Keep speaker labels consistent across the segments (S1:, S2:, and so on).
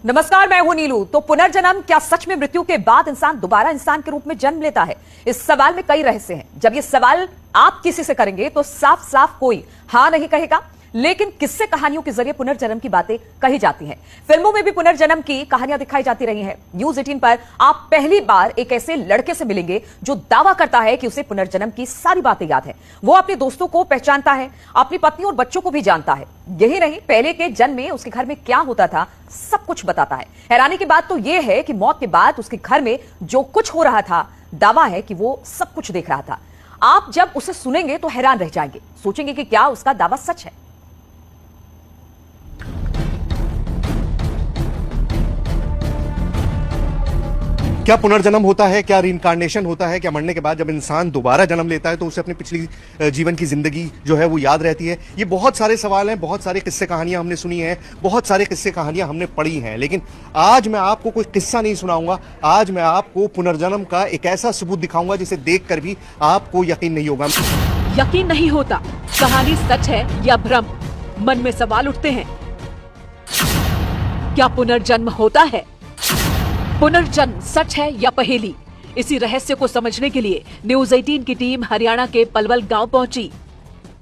S1: नमस्कार, मैं हूं नीलू। तो पुनर्जन्म क्या सच में मृत्यु के बाद इंसान दोबारा इंसान के रूप में जन्म लेता है? इस सवाल में कई रहस्य हैं। जब ये सवाल आप किसी से करेंगे तो साफ साफ कोई हाँ नहीं कहेगा, लेकिन किस्से कहानियों के जरिए पुनर्जन्म की बातें कही जाती हैं। फिल्मों में भी पुनर्जन्म की कहानियां दिखाई जाती रही हैं। न्यूज 18 पर आप पहली बार एक ऐसे लड़के से मिलेंगे जो दावा करता है कि उसे पुनर्जन्म की सारी बातें याद है। वो अपने दोस्तों को पहचानता है, अपनी पत्नी और बच्चों को भी जानता है। यही नहीं, पहले के जन्म में उसके घर में क्या होता था सब कुछ बताता है। हैरानी की बात तो यह है कि मौत के बाद उसके घर में जो कुछ हो रहा था, दावा है कि वो सब कुछ देख रहा था। आप जब उसे सुनेंगे तो हैरान रह जाएंगे, सोचेंगे कि क्या उसका दावा सच है।
S2: क्या पुनर्जन्म होता है? क्या रीइंकार्नेशन होता है? क्या मरने के बाद जब इंसान दोबारा जन्म लेता है तो उसे अपनी पिछली जीवन की जिंदगी जो है वो याद रहती है? ये बहुत सारे सवाल हैं, बहुत सारे किस्से कहानियां हमने सुनी हैं, बहुत सारे किस्से कहानियां हमने पढ़ी हैं, लेकिन आज मैं आपको कोई किस्सा नहीं सुनाऊंगा। आज मैं आपको पुनर्जन्म का एक ऐसा सबूत दिखाऊंगा जिसे देखकर भी आपको यकीन नहीं होगा।
S3: यकीन नहीं होता, कहानी सच है या भ्रम? मन में सवाल उठते हैं। क्या पुनर्जन्म होता है? पुनर्जन्म सच है या पहेली? इसी रहस्य को समझने के लिए न्यूज 18 की टीम हरियाणा के पलवल गांव पहुंची।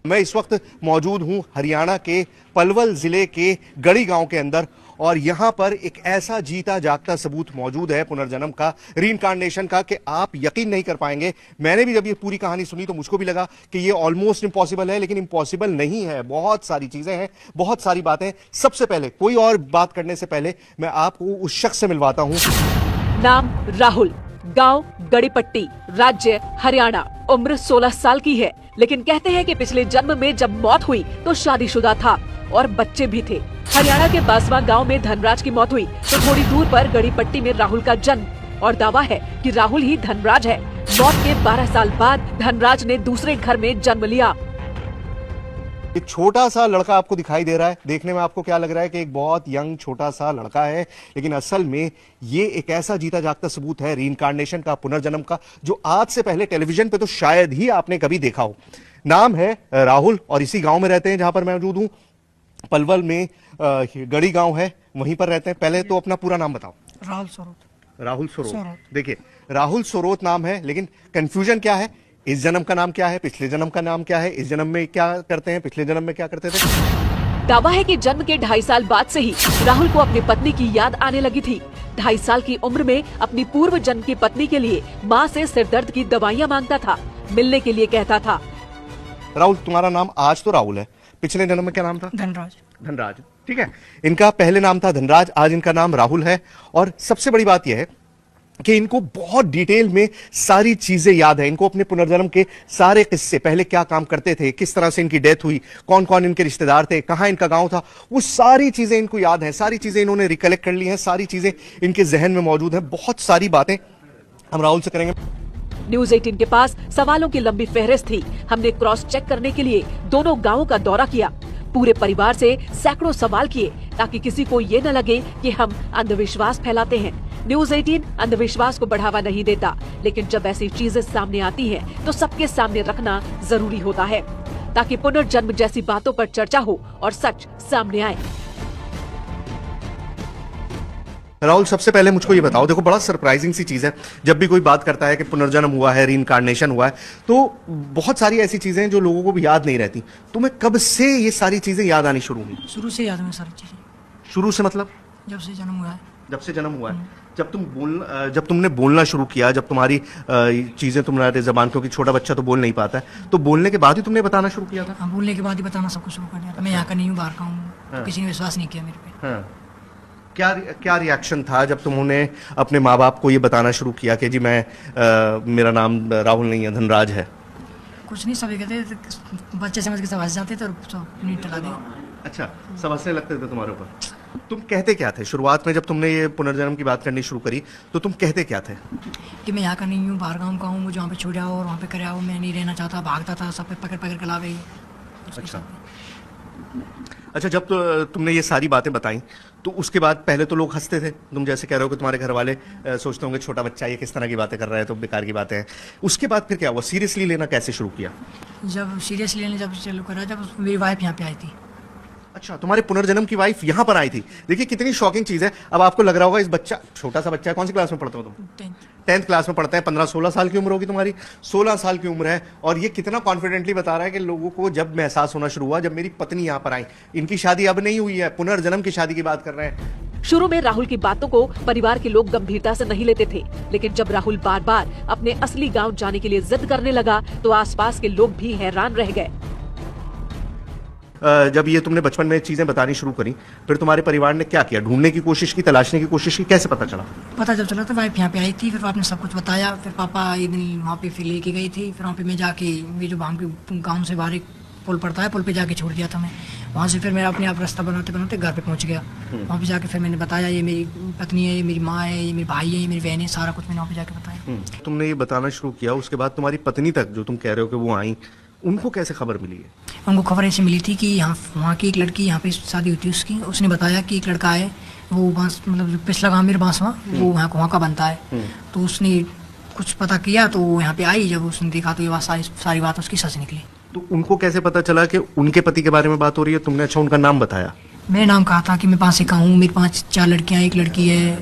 S2: मैं इस वक्त मौजूद हूं हरियाणा के पलवल जिले के गढ़ी गांव के अंदर, और यहां पर एक ऐसा जीता जागता सबूत मौजूद है पुनर्जन्म का, रीइंकार्नेशन का, कि आप यकीन नहीं कर पाएंगे। मैंने भी जब ये पूरी कहानी सुनी तो मुझको भी लगा कि ये ऑलमोस्ट इम्पॉसिबल है, लेकिन इम्पॉसिबल नहीं है। बहुत सारी चीजें हैं, बहुत सारी बातें। सबसे पहले कोई और बात करने से पहले मैं आपको उस शख्स से मिलवाता हूं।
S3: नाम राहुल, गांव गड़ीपट्टी, राज्य हरियाणा, उम्र 16 साल की है। लेकिन कहते हैं कि पिछले जन्म में जब मौत हुई तो शादीशुदा था और बच्चे भी थे। हरियाणा के बासवा गांव में धनराज की मौत हुई तो थोड़ी दूर पर गड़ीपट्टी में राहुल का जन्म, और दावा है कि राहुल ही धनराज है। मौत के 12 साल बाद धनराज ने दूसरे घर में जन्म लिया।
S2: एक छोटा सा लड़का आपको दिखाई दे रहा है। देखने में आपको क्या लग रहा है कि एक बहुत यंग छोटा सा लड़का है, लेकिन असल में ये एक ऐसा जीता जागता सबूत है रीइंकार्नेशन का, पुनर्जन्म का, जो आज से पहले टेलीविजन पे तो शायद ही आपने कभी देखा हो। नाम है राहुल और इसी गांव में रहते हैं जहां पर मैं मौजूद हूं। पलवल में गढ़ी गांव है, वहीं पर रहते हैं। पहले तो अपना पूरा नाम बताओ।
S4: राहुल सोरोत।
S2: राहुल सोरोत। देखिए, राहुल सोरोत नाम है, लेकिन कंफ्यूजन क्या है? इस जन्म का नाम क्या है, पिछले जन्म का नाम क्या है, इस जन्म में क्या करते हैं, पिछले जन्म में क्या करते थे?
S3: दावा है कि जन्म के 2.5 साल बाद से ही राहुल को अपनी पत्नी की याद आने लगी थी। 2.5 साल की उम्र में अपनी पूर्व जन्म की पत्नी के लिए माँ से सिरदर्द की दवाइयाँ मांगता था, मिलने के लिए कहता था।
S2: राहुल, तुम्हारा नाम आज तो राहुल है, पिछले जन्म में क्या नाम था?
S4: धनराज।
S2: धनराज, ठीक है। इनका पहले नाम था धनराज, आज इनका नाम राहुल है। और सबसे बड़ी बात यह है कि इनको बहुत डिटेल में सारी चीजें याद है। इनको अपने पुनर्जन्म के सारे किस्से, पहले क्या काम करते थे, किस तरह से इनकी डेथ हुई, कौन कौन इनके रिश्तेदार थे, कहां इनका गांव था, वो सारी चीजें इनको याद है। सारी चीजें इन्होंने रिकलेक्ट कर ली हैं, सारी चीजें इनके जहन में मौजूद हैं। बहुत सारी बातें हम राहुल से करेंगे।
S3: न्यूज 18 के पास सवालों की लंबी फहरिस्त थी। हमने क्रॉस चेक करने के लिए दोनों गांवों का दौरा किया, पूरे परिवार से सैकड़ों सवाल किए, ताकि किसी को ये न लगे कि हम अंधविश्वास फैलाते हैं। न्यूज 18 अंधविश्वास को बढ़ावा नहीं देता, लेकिन जब ऐसी चीजें सामने आती हैं, तो सबके सामने रखना जरूरी होता है, ताकि पुनर्जन्म जैसी बातों पर चर्चा हो और सच सामने आए।
S2: राहुल, सबसे पहले मुझको ये बताओ, देखो बड़ा सरप्राइजिंग सी चीज है, जब भी कोई बात करता है कि पुनर्जन्म हुआ है, रीइंकार्नेशन हुआ है, तो बहुत सारी ऐसी चीजें हैं जो लोगों को भी याद नहीं रहती। तुम्हें कब से ये सारी चीजें याद आनी शुरू हुई?
S4: शुरू से याद है सारी चीजें।
S2: शुरू से मतलब?
S4: जब से जन्म हुआ है।
S2: जब से जन्म हुआ है। जब तुमने बोलना शुरू किया, जब तुम्हारी चीजें तुम्हारे जबान, क्योंकि छोटा बच्चा तो बोल नहीं पाता है, तो बोलने के बाद ही तुमने बताना शुरू किया था?
S4: हाँ, बोलने के बाद ही बताना सब कुछ शुरू कर दिया था। मैं यहाँ का नहीं हूँ, बाहर का हूँ, तो किसी ने विश्वास नहीं किया मेरे पे।
S2: हाँ। क्या रिएक्शन था जब तुमने अपने माँ बाप को ये बताना शुरू किया कि जी मेरा नाम राहुल नहीं है, धनराज है?
S4: कुछ नहीं, सभी कहते बच्चे समझ के सब हंस जाते थे और सब नीट टला दिया।
S2: अच्छा, सब हंसने लगते थे तुम्हारे ऊपर। तुम कहते क्या थे शुरुआत में जब तुमने ये पुनर्जन्म की बात करनी शुरू करी? तो तुम कहते क्या थे?
S4: कि मैं यहाँ का नहीं हूँ, बाहर गाँव का हूँ, मुझे वहाँ पे छोड़ आओ और वहाँ पे कर आओ, मैं नहीं रहना चाहता, भागता था, सब पे पकड़ पकड़ के लावे।
S2: अच्छा, जब तुमने ये सारी बातें बताई तो उसके बाद पहले तो लोग हंसते थे। तुम जैसे कह रहे हो कि तुम्हारे घर वाले सोचते होंगे छोटा बच्चा ये किस तरह की बातें कर रहा है, तो बेकार की बातें हैं। उसके बाद फिर क्या हुआ? सीरियसली लेना कैसे शुरू किया?
S4: जब सीरियसली लेने जब चालू करा, जब मेरी वाइफ यहाँ पे आई थी।
S2: अच्छा, तुम्हारे पुनर्जन्म की वाइफ यहाँ पर आई थी। देखिए कितनी शॉकिंग चीज है। अब आपको लग रहा होगा इस बच्चा, छोटा सा बच्चा है, कौन सी क्लास में पढ़ते हो तुम? 10th क्लास में पढ़ते हैं। 15-16 साल की उम्र होगी तुम्हारी, 16 साल की उम्र है, और ये कितना कॉन्फिडेंटली बता रहा है कि लोगों को जब महसूस होना शुरू हुआ जब मेरी पत्नी यहाँ पर आई। इनकी शादी अब नहीं हुई है, पुनर्जन्म की शादी की बात कर रहे हैं।
S3: शुरू में राहुल की बातों को परिवार के लोग गंभीरता से नहीं लेते थे, लेकिन जब राहुल बार बार अपने असली गांव जाने के लिए जिद करने लगा तो आसपास के लोग भी हैरान रह गए।
S2: जब ये तुमने बचपन में चीजें बतानी शुरू करी, फिर तुम्हारे परिवार ने क्या किया? ढूंढने की कोशिश की, तलाशने की कोशिश की, कैसे पता चला?
S4: पता जब चला तो वाइफ यहाँ पे आई थी, फिर आपने सब कुछ बताया। फिर पापा एक दिन वहाँ पे फिर लेके गई थी। फिर वहाँ पे मैं जाके, मेरे जो हम के गाँव से बाहर एक पुल पड़ता है, पुल पे जाके छोड़ दिया था मैं। वहाँ से फिर मैं अपने आप रास्ता बनाते बनाते घर पे पहुँच गया। वहाँ पे जाके फिर मैंने बताया ये मेरी पत्नी है, ये मेरी माँ है, ये मेरी भाई है, ये मेरी बहन है, सारा कुछ मैंने वहाँ पे जाके बताया।
S2: तुमने ये बताना शुरू किया, उसके बाद तुम्हारी पत्नी तक जो तुम कह रहे हो कि वो आई, उनको कैसे खबर मिली है?
S4: उनको खबर ऐसे मिली थी कि यहाँ वहाँ की एक लड़की, यहाँ पे शादी हुई थी उसकी, उसने बताया कि एक लड़का है, वो बांस मतलब जो पिछला गाँव मेरे बांसवा, वो वहाँ का बनता है। तो उसने कुछ पता किया तो वो यहाँ पे आई। जब उसने देखा तो ये बात सारी बात उसकी सच निकली।
S2: तो उनको कैसे पता चला कि उनके पति के बारे में बात हो रही है? तुमने अच्छा उनका नाम बताया?
S4: मैंने नाम कहा था कि मैं 5 का हूँ, मेरी 5-4 लड़कियाँ, एक लड़की है।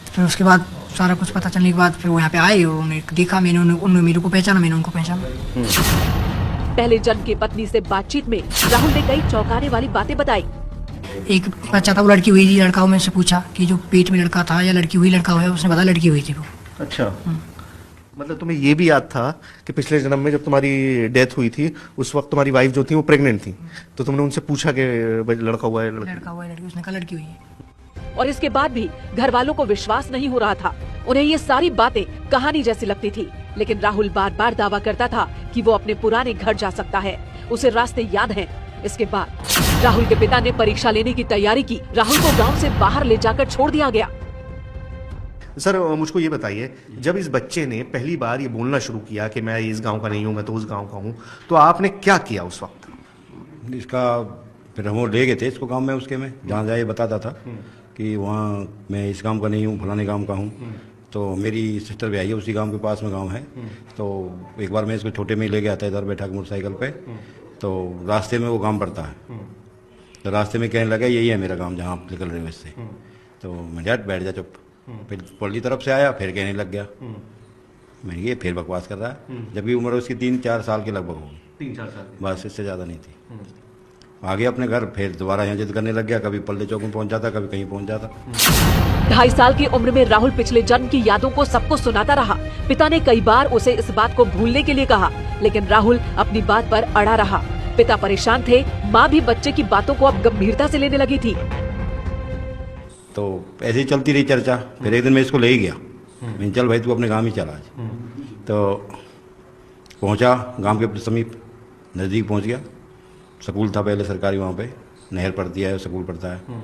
S4: फिर उसके बाद सारा कुछ पता चलने के बाद फिर वो यहाँ पे आए, उन्होंने देखा, मैंने उन्होंने मेरे को पहचाना, मैंने उनको पहचाना।
S3: पहले जन्म की पत्नी से बातचीत में राहुल ने कई चौंकाने वाली बातें बताई।
S4: एक बच्चा था, वो लड़की हुई थी, लड़का मैंने उससे पूछा कि जो पेट में लड़का था या लड़की हुई लड़का हुआ, उसने बताया लड़की हुई थी वो।
S2: अच्छा, मतलब तुम्हें ये भी याद था कि पिछले जन्म में जब तुम्हारी डेथ हुई थी उस वक्त तुम्हारी वाइफ जो थी वो प्रेग्नेंट थी, तो तुमने उनसे पूछा कि लड़का हुआ है लड़की?
S4: लड़का हुआ है लड़की, उसने कहा लड़की हुई है।
S3: और इसके बाद भी घर वालों को विश्वास नहीं हो रहा था। उन्हें ये सारी बातें कहानी जैसी लगती थी, लेकिन राहुल बार बार दावा करता था कि वो अपने पुराने घर जा सकता है, उसे रास्ते याद हैं। इसके बाद राहुल के पिता ने परीक्षा लेने की तैयारी की। राहुल को गांव से बाहर ले जाकर छोड़ दिया गया।
S2: सर मुझको ये बताइए, जब इस बच्चे ने पहली बार ये बोलना शुरू किया कि मैं इस गांव का नहीं हूँ, मैं तो उस गांव का हूँ, तो आपने क्या किया उस वक्त?
S5: इसका फिर हम ले गए थे इसको गांव में, उसके में जहाँ जाए बताता था कि वहाँ मैं इस गांव का नहीं हूँ, फलाने गांव का हूँ। तो मेरी सिस्टर भी आई है, उसी गांव के पास में गांव है। तो एक बार मैं इसको छोटे में ही ले गया था इधर बैठा के मोटरसाइकिल पे, तो रास्ते में वो गांव पड़ता है। तो रास्ते में कहने लगा यही है मेरा गांव जहाँ आप निकल रहे हो इससे। तो मैं डट बैठ जा चुप। फिर पल्ली तरफ से आया, फिर कहने लग गया। मैं ये फिर बकवास कर रहा है, जबकि उम्र उसकी 3-4 साल के लगभग होगी।
S2: 3-4 साल?
S5: बस, इससे ज़्यादा नहीं थी। आ गया अपने घर, फिर दोबारा यहाँ जिद करने लग गया। कभी पल्ले चौक में पहुँच जाता, कभी कहीं पहुँच जाता।
S3: 2.5 साल की उम्र में राहुल पिछले जन्म की यादों को सबको सुनाता रहा। पिता ने कई बार उसे इस बात को भूलने के लिए कहा, लेकिन राहुल अपनी बात पर अड़ा रहा। पिता परेशान थे, माँ भी बच्चे की बातों को अब गंभीरता से लेने लगी थी।
S5: तो ऐसे ही चलती रही चर्चा। फिर एक दिन मैं इसको ले ही गया। मैंने चल भाई तू अपने गाँव ही चला आज। तो पहुँचा गाँव के समीप, नज़दीक पहुँच गया। स्कूल था पहले सरकारी, वहाँ पे नहर पड़ती है, स्कूल पड़ता है।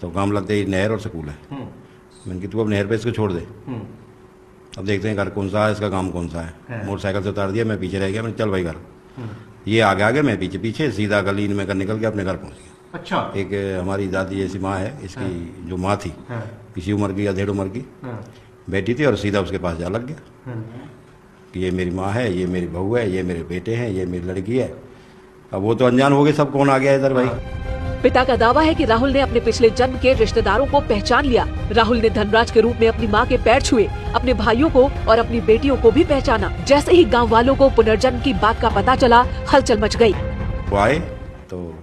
S5: तो गांव लगते ही नहर और स्कूल है। मैंने कि तू अब नहर पे इसको छोड़ दे, अब देखते हैं घर कौन सा है, इसका गांव कौन सा है। मोटरसाइकिल से उतार दिया, मैं पीछे रह गया। मैंने चल भाई घर। ये आगे आगे, मैं पीछे पीछे, सीधा गली में कर निकल के अपने घर पहुँच गया। अच्छा। एक हमारी दादी जैसी माँ है, इसकी जो माँ थी इसी उम्र की या 1.5 उम्र की बेटी थी, और सीधा उसके पास जा लग गया कि ये मेरी माँ है, ये मेरी बहू है, ये मेरे बेटे हैं, ये मेरी लड़की है। अब वो तो अनजान हो गए सब, कौन आ गया इधर भाई।
S3: पिता का दावा है कि राहुल ने अपने पिछले जन्म के रिश्तेदारों को पहचान लिया। राहुल ने धनराज के रूप में अपनी माँ के पैर छुए, अपने भाइयों को और अपनी बेटियों को भी पहचाना। जैसे ही गांव वालों को पुनर्जन्म की बात का पता चला, हलचल मच गई।
S5: वो आए तो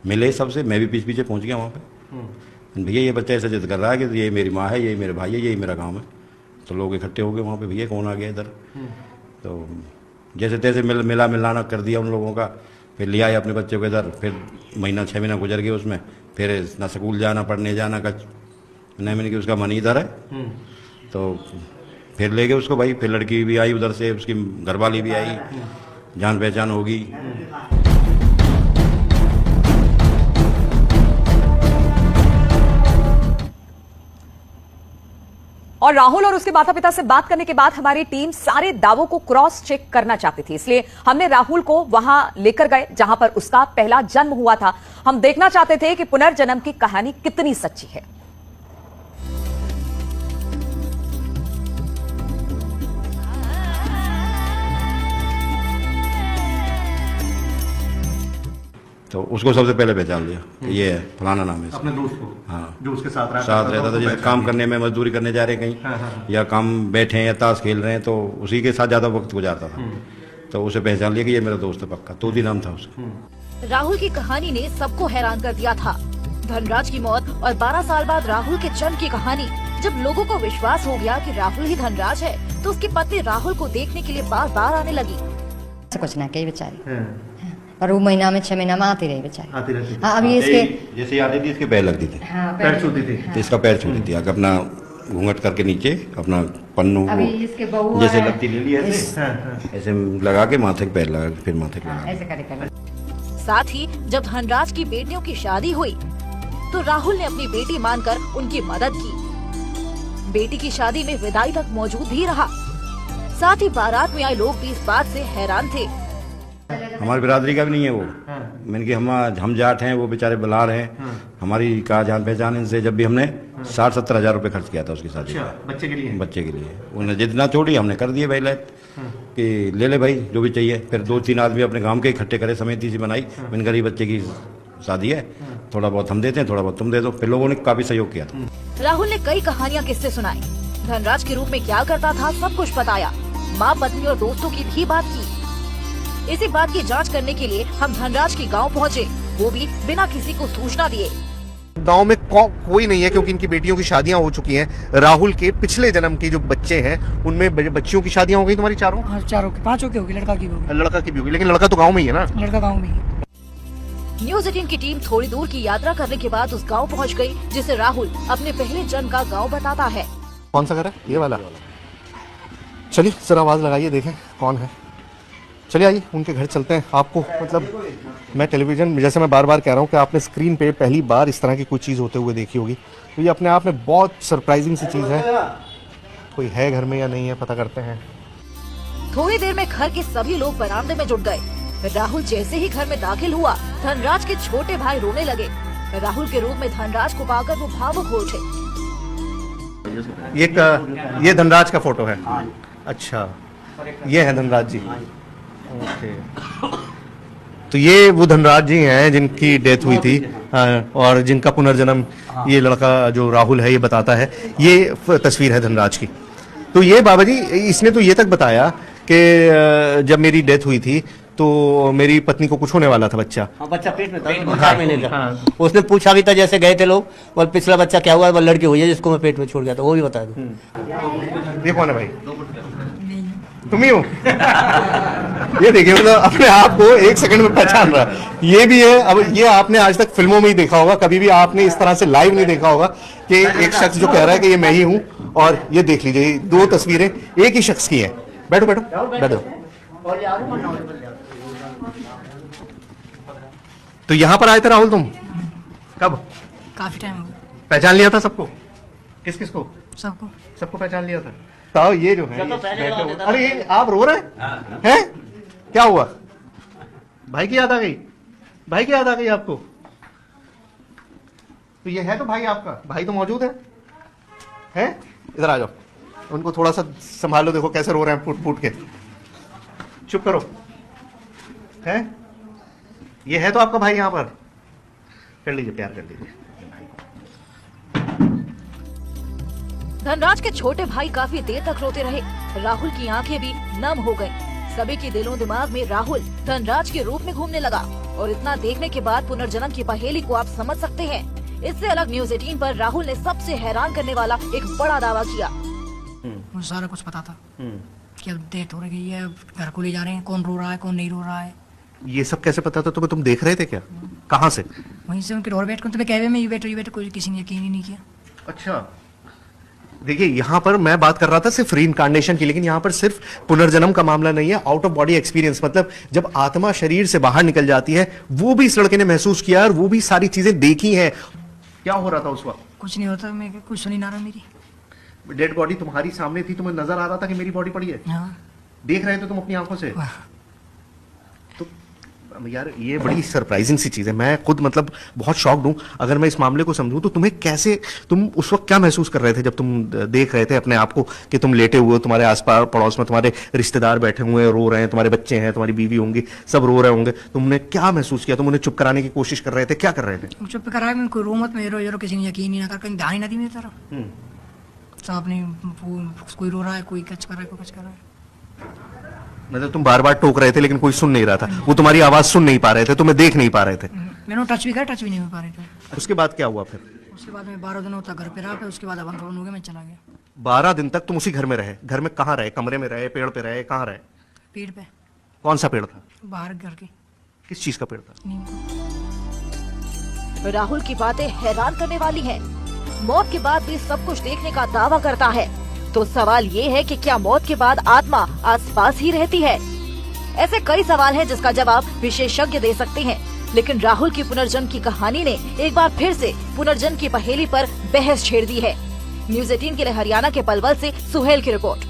S5: मिले सबसे, मैं भी पीछे पीछे पहुंच गया वहाँ पे। भैया ये बच्चा ऐसा जिद कर रहा है कि ये मेरी माँ है, ये मेरे भाई है, यही मेरा गाँव है। तो लोग इकट्ठे हो गए वहाँ पे, भैया कौन आ गया इधर। तो जैसे तैसे मिलाना कर दिया उन लोगों का। फिर लिया अपने बच्चे को इधर। फिर 6 महीना गुजर गए उसमें। फिर ना स्कूल जाना, पढ़ने जाना का नहीं, मैंने कि उसका मन इधर है। तो फिर ले गए उसको भाई। फिर लड़की भी आई उधर से, उसकी घरवाली भी आई, जान पहचान होगी।
S1: और राहुल और उसके माता पिता से बात करने के बाद हमारी टीम सारे दावों को क्रॉस चेक करना चाहती थी, इसलिए हमने राहुल को वहां लेकर गए जहां पर उसका पहला जन्म हुआ था। हम देखना चाहते थे कि पुनर्जन्म की कहानी कितनी सच्ची है।
S5: तो उसको सबसे पहले पहचान लिया कि ये है फलाना नाम है इसका।
S2: अपने दोस्त को?
S5: हाँ,
S2: जो उसके साथ
S5: साथ रहता था, जैसे काम करने में, मजदूरी करने जा रहे कहीं, या काम बैठे हैं या ताश खेल रहे हैं, तो उसी के साथ ज़्यादा वक्त गुजारता था। तो उसे पहचान लिया कि ये मेरा दोस्त है पक्का, तो नाम था उसका।
S6: राहुल की कहानी ने सबको हैरान कर दिया था। धनराज की मौत और 12 साल बाद राहुल के जन्म की कहानी। जब लोगों को विश्वास हो गया कि राहुल ही धनराज है, तो उसकी पत्नी राहुल को देखने के लिए बार बार आने लगी।
S7: कुछ ना कही बेचारी, और वो महीना में 6 महीना में आती रही बेचारी।
S2: आती रहती?
S7: हाँ, अभी इसके
S5: जैसे आती थी इसके पैर लगती थी,
S2: पैर छूती थी?
S5: तो इसका पैर छूती थी, आगे अपना घूंघट करके नीचे अपना पन्नू
S7: अभी इसके बहू
S5: जैसे
S7: है,
S5: लगती ले ली ऐसे लगा के माथे के पैर लगा के फिर माथे के लगा।
S7: ऐसे करे।
S6: साथ ही जब धनराज की बेटियों की शादी हुई, तो राहुल ने अपनी बेटी मानकर उनकी मदद की। बेटी की शादी में विदाई तक मौजूद भी रहा। साथ ही बारात में आए लोग भी इस बात से हैरान थे।
S5: हमारी बिरादरी का भी नहीं है वो, मैंने कि हम जाट हैं, वो बेचारे बलार हैं, हमारी कहा जान पहचान इनसे। जब भी हमने 60-70 हजार रुपए खर्च किया था उसकी शादी में,
S2: बच्चे के लिए?
S5: बच्चे के लिए उन्हें जितना छोड़ी हमने कर दिए भाई लैत कि ले भाई जो भी चाहिए। फिर 2-3 आदमी अपने गांव के इकट्ठे करे, समिति सी बनाई, मैंने गरीब बच्चे की शादी है, थोड़ा बहुत हम देते हैं, थोड़ा बहुत तुम दे दो। फिर लोगों ने काफी सहयोग किया था।
S6: राहुल ने कई कहानियां किस्से सुनाए, धनराज के रूप में क्या करता था सब कुछ बताया, माँ, पत्नी और दोस्तों की भी बात की। इसी बात की जांच करने के लिए हम धनराज के गांव पहुंचे, वो भी बिना किसी को सूचना दिए।
S2: गांव में कोई नहीं है क्योंकि इनकी बेटियों की शादियां हो चुकी हैं। राहुल के पिछले जन्म के जो बच्चे हैं उनमें बच्चियों की शादियां हो गई तुम्हारी चारों?
S4: हाँ, 4 की 5 की होगी, लड़का की भी होगी।
S2: लड़का की भी होगी, लेकिन लड़का तो गांव में ही है ना?
S4: लड़का गाँव में ही।
S6: न्यूज 18 की टीम थोड़ी दूर की यात्रा करने के बाद उस गांव पहुंच गई, जिसे राहुल अपने पहले जन्म का गांव बताता है।
S2: कौन सा घर है? ये वाला? चलिए जरा आवाज लगाइए, देखें कौन है। चलिए आइए उनके घर चलते हैं। आपको मतलब मैं टेलीविजन, जैसे मैं बार बार कह रहा हूँ कि आपने स्क्रीन पे पहली बार इस तरह की कोई चीज़ होते हुए देखी होगी, तो ये अपने आप में बहुत सरप्राइजिंग सी चीज़ है। कोई है घर में या नहीं है, पता करते हैं।
S6: थोड़ी देर में घर के सभी लोग बरामदे में जुट गए। राहुल जैसे ही घर में दाखिल हुआ, धनराज के छोटे भाई रोने लगे। राहुल के रूप में धनराज को पाकर वो भावुक हो उठे।
S2: ये धनराज का फोटो है? अच्छा, ये है धनराज जी। ओके, तो ये वो धनराज जी हैं जिनकी डेथ हुई थी और जिनका पुनर्जन्म ये लड़का जो राहुल है ये बताता है। ये तस्वीर है धनराज की। तो ये बाबा जी, इसने तो ये तक बताया कि जब मेरी डेथ हुई थी तो मेरी पत्नी को कुछ होने वाला था, बच्चा।
S8: हाँ, बच्चा पेट में था, 4 महीने का। उसने पूछा भी था, जैसे गए थे लोग, और पिछला बच्चा क्या हुआ, वो लड़की हुई है जिसको मैं पेट में छोड़ गया था, वो भी बता दो।
S2: ये कौन है भाई? तुम ही हो? ये देखिए, मतलब अपने आप को 1 सेकंड में पहचान रहा है। ये भी है। अब ये आपने आज तक फिल्मों में ही देखा होगा, कभी भी आपने इस तरह से लाइव नहीं देखा होगा कि एक शख्स जो कह रहा है कि ये मैं ही हूं। और ये देख लीजिए, 2 तस्वीरें एक ही शख्स की हैं। बैठो बैठो बैठो। तो यहाँ पर आए थे राहुल तुम? कब?
S4: काफी टाइम हो गया।
S2: पहचान लिया था सबको? किस किस को?
S4: सबको
S2: सबको पहचान लिया था। तो ये जो है, अरे ये आप रो रहे हैं? क्या हुआ? भाई की याद आ गई? भाई की याद आ गई आपको? तो ये है तो भाई आपका, भाई तो मौजूद है? हैं? इधर आ जाओ, उनको थोड़ा सा संभालो, देखो कैसे रो रहे हैं फूट फूट के। चुप करो। हैं? ये है तो आपका भाई यहाँ पर? कर लीजिए, प्यार कर लीजिए।
S6: धनराज के छोटे भाई काफी देर तक रोते रहे। राहुल की आंखें भी नम हो गईं। सभी के दिलों दिमाग में राहुल धनराज के रूप में घूमने लगा। और इतना देखने के बाद पुनर्जन्म की पहेली को आप समझ सकते हैं। इससे अलग न्यूज 18 पर राहुल ने सबसे हैरान करने वाला एक बड़ा दावा किया।
S4: मुझे सारा कुछ पता था कि अब डेथ हो रही है, घर को ले जा रहे हैं, कौन रो रहा है, कौन नहीं रो रहा है।
S2: ये सब कैसे पता था तुम्हें? तुम देख रहे थे क्या? कहाँ से?
S4: वहीं से उनके डोर बैठ कर तुम्हें कहवे में ये बैठो, कोई किसी ने यकीन ही नहीं किया।
S2: अच्छा, देखिए यहाँ पर मैं बात कर रहा था सिर्फ रीइंकार्नेशन की, लेकिन यहाँ पर सिर्फ पुनर्जन्म का मामला नहीं है, आउट ऑफ बॉडी एक्सपीरियंस। मतलब जब आत्मा शरीर से बाहर निकल जाती है, वो भी इस लड़के ने महसूस किया और वो भी सारी चीजें देखी हैं। क्या हो रहा था उस वक्त?
S4: कुछ नहीं होता, मैं कुछ सुनी ना रहा। मेरी
S2: डेड बॉडी तुम्हारी सामने थी, तुम्हें नजर आ रहा था कि मेरी बॉडी पड़ी है?
S4: हाँ।
S2: देख रहे थे तुम अपनी आंखों से? तो यार ये बड़ी सरप्राइजिंग सी चीज है, मैं खुद मतलब बहुत शॉक्ड हूँ। अगर मैं इस मामले को समझूं तो तुम्हें कैसे, तुम उस वक्त क्या महसूस कर रहे थे जब तुम देख रहे थे अपने आप को कि तुम लेटे हुए हो, तुम्हारे आसपास पड़ोस में तुम्हारे रिश्तेदार बैठे हुए हैं, रो रहे हैं, तुम्हारे बच्चे हैं, तुम्हारी बीवी होंगी, सब रो रहे होंगे, तुमने क्या महसूस किया? तुम उन्हें चुप कराने की कोशिश कर रहे थे, क्या कर रहे थे?
S4: चुप कराया मैं, कोई रो मत, मैं रो किसी ने यकीन ही ना कर, कहीं ध्यान ही ना दी मेरी तरफ। सब अपने कोई रो रहा है, कोई कच कर रहा है, कोई कच कर रहा है।
S2: मतलब तुम बार बार टोक रहे थे लेकिन कोई सुन नहीं रहा था, वो तुम्हारी आवाज सुन नहीं पा रहे थे, तुम्हें देख नहीं पा रहे थे।
S4: मैंने टच भी किया, टच भी नहीं हो पा रहे थे।
S2: उसके बाद क्या हुआ फिर?
S4: उसके बाद मैं 12 दिनों तक घर पे रहा, फिर उसके बाद अवन हो गया, मैं चला गया।
S2: 12 दिन तक तुम उसी घर में रहे? घर में कहाँ रहे? कमरे में रहे, पेड़ पे रहे, कहाँ रहे?
S4: पेड़ पे।
S2: कौन सा पेड़ था?
S4: बाहर घर के।
S2: किस चीज का पेड़ था?
S4: नीम का।
S6: राहुल की बातें हैरान करने वाली हैं। मौत के बाद भी सब कुछ देखने का दावा करता है। तो सवाल ये है कि क्या मौत के बाद आत्मा आसपास ही रहती है? ऐसे कई सवाल हैं जिसका जवाब विशेषज्ञ दे सकते हैं, लेकिन राहुल की पुनर्जन्म की कहानी ने एक बार फिर से पुनर्जन्म की पहेली पर बहस छेड़ दी है। न्यूज़ 18 के लिए हरियाणा के पलवल से सुहेल की रिपोर्ट।